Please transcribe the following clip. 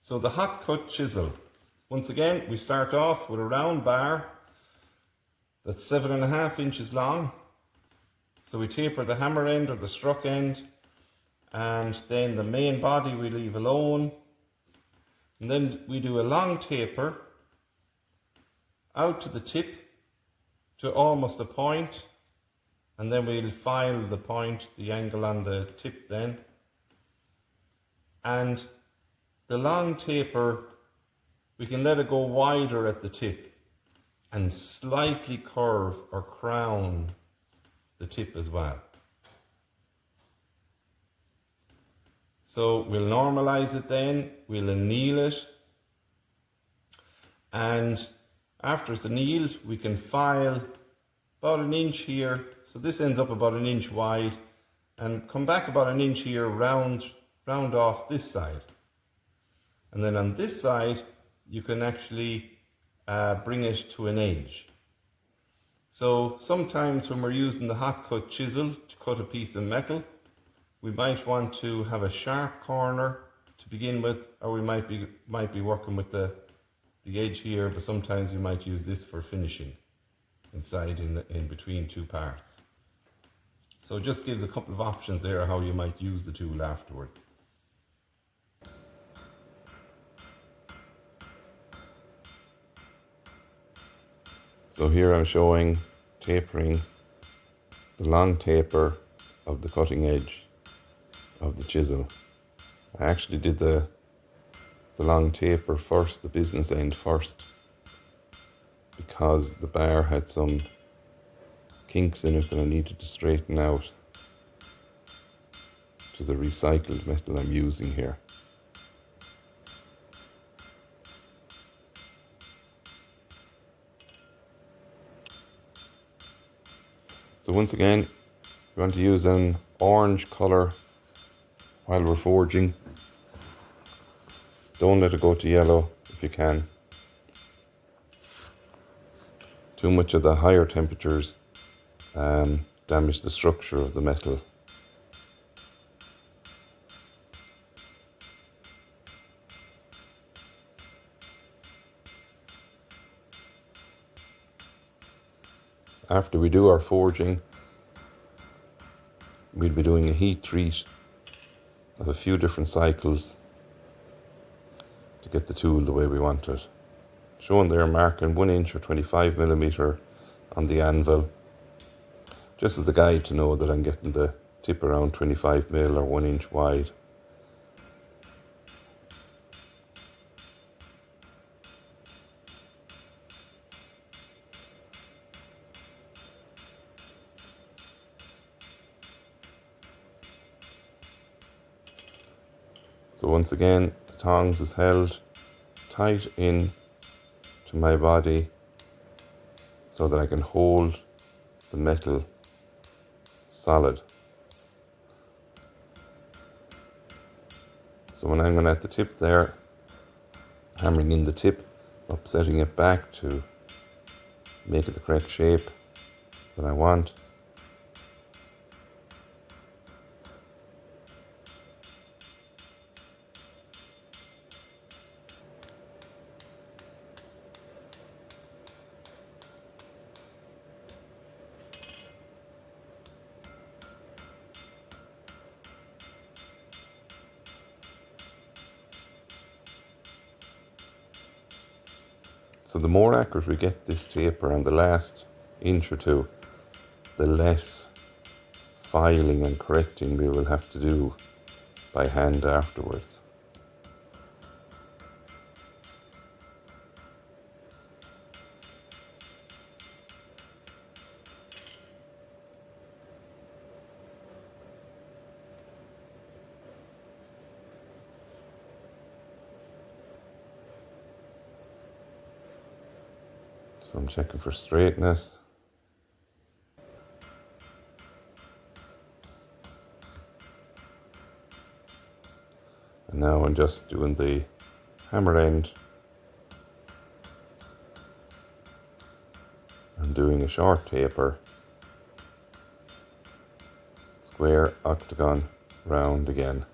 So the hot cut chisel. Once again, we start off with a round bar that's 7.5 inches long. So we taper the hammer end or the struck end, and then the main body we leave alone. And then we do a long taper out to the tip to almost a point, and then we'll file the point, the angle on the tip then. And the long taper, we can let it go wider at the tip and slightly curve or crown the tip as well. So we'll normalize it then, we'll anneal it, and after it's annealed, we can file about 1 inch here. So this ends up about 1 inch wide, and come back about 1 inch here, round off this side. And then on this side, you can actually bring it to an edge. So sometimes when we're using the hot cut chisel to cut a piece of metal, we might want to have a sharp corner to begin with, or we might be working with the edge here, but sometimes you might use this for finishing inside in between two parts. So it just gives a couple of options there how you might use the tool afterwards. So here I'm showing tapering the long taper of the cutting edge of the chisel. I actually did the long taper first, the business end first, because the bar had some kinks in it that I needed to straighten out. Which is a recycled metal I'm using here. So once again, we want to use an orange colour while we're forging. Don't let it go to yellow if you can. Too much of the higher temperatures damage the structure of the metal. After we do our forging, we'll be doing a heat treat of a few different cycles to get the tool the way we want it. Showing there, marking 1 inch or 25mm on the anvil, just as a guide to know that I'm getting the tip around 25mm or 1 inch wide. So once again, the tongs is held tight in to my body so that I can hold the metal solid. So when I'm going at the tip there, hammering in the tip, upsetting it back to make it the correct shape that I want. So the more accurate we get this taper on the last inch or two, the less filing and correcting we will have to do by hand afterwards. So I'm checking for straightness. And now I'm just doing the hammer end. I'm doing a short taper, square, octagon, round again.